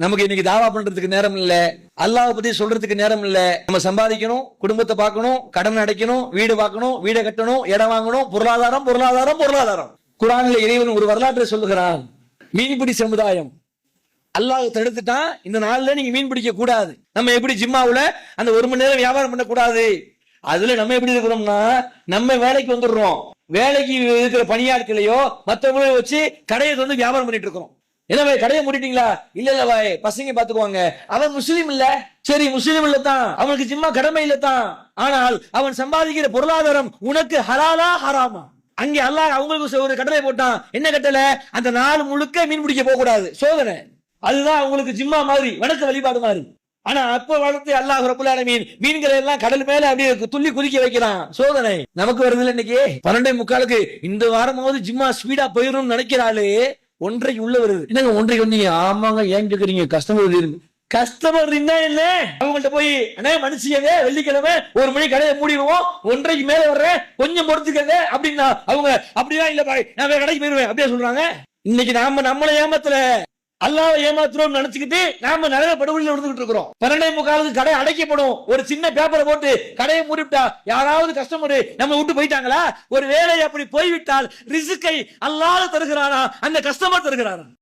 நமக்கு இன்னைக்கு தாவா பண்றதுக்கு நேரம் இல்ல, அல்லாஹ் பத்தி சொல்றதுக்கு நேரம் இல்ல. நம்ம சம்பாதிக்கணும், குடும்பத்தை பார்க்கணும், கடன் அடைக்கணும், வீடு பார்க்கணும், வீடை கட்டணும், இடம் வாங்கணும், பொருளாதாரம் பொருளாதாரம் பொருளாதாரம். குர்ஆனில் இறைவன் ஒரு வரலாற்றை சொல்லுகிறான். மீன்பிடி சமுதாயம் அல்லாஹ் தடுத்துட்டான், இந்த நாள்ல நீங்க மீன் பிடிக்க கூடாது. நம்ம எப்படி ஜிம்மாவுல அந்த 1 மணி நேரம் வியாபாரம் பண்ண கூடாது. அதுல நம்ம எப்படி இருக்கிறோம்னா, நம்ம வேலைக்கு வந்துடுறோம், வேலைக்கு இருக்கிற பணியாட்களையோ மற்றவங்களையோ வச்சு கடையை வந்து வியாபாரம் பண்ணிட்டு இருக்கிறோம். என்ன பாய் கடையை மூடிட்டீங்களா? இல்ல இல்ல பாய், பசங்க பாத்துக்குவாங்க. அவன் முஸ்லீம் இல்ல, சரி முஸ்லீம் இல்ல தான், அவனுக்கு ஜிம்மா கடமை இல்ல தான், ஆனால் அவன் சம்பாதிக்கிற பொருளாதாரம் உனக்கு ஹலாலா ஹராமா? அங்கே அல்லாஹ் அவங்களுக்கு ஒரு கட்டளை போட்டான். என்ன கட்டளை? அந்த நாள் முழுக்க மீன் பிடிக்க போக கூடாது, சோதனை. அதுதான் அவங்களுக்கு ஜிம்மா மாதிரி, வணக்க வழிபாடு மாதிரி. ஆனா அப்ப வளர்த்து அல்லாஹ் ரப்பல் ஆலமீன் மீன்களை எல்லாம் கடல் மேல அப்படியே துள்ளி குதிக்க வைக்கிறான், சோதனை. நமக்கு வருது இன்னைக்கு 12:45 இந்த வாரமாவது ஜிம்மா ஸ்பீடா போயிடும் நினைக்கிறாளே, 1:30 உள்ள வருது. என்னங்க 1:30 வந்தீங்க? ஆமாங்க, ஏன் கேக்குறீங்க? கஸ்டமர் இருந்தா என்ன, அவங்கள்ட்ட போய் அண்ணே மனுஷங்க வெள்ளிக்கிழமை 1 மணி கடையை மூடிடுவோம், 1:30 மேல வர்றேன், கொஞ்சம் பொறுத்துக்கங்க அப்படின்னா அவங்க அப்படிதான் இல்ல பாய் நான் வேற கடைக்கு போயிருவேன் அப்படியே சொல்றாங்க. இன்னைக்கு நம்மளை ஏமாத்தல, அல்லாஹ் ஏமாத்துறோம் நினைச்சுக்கிட்டு நாம நிறைய படுகொலையில இருந்துகிட்டு இருக்கிறோம். 12:45 கடை அடைக்கப்படும், ஒரு சின்ன பேப்பரை போட்டு கடையை மூடிவிட்டா யாராவது கஸ்டமர் நம்ம விட்டு போயிட்டாங்களா? ஒரு வேலை அப்படி போய்விட்டால் ரிஸ்கை அல்லாஹ் தருகிறானா, அந்த கஸ்டமர் தருகிறானா?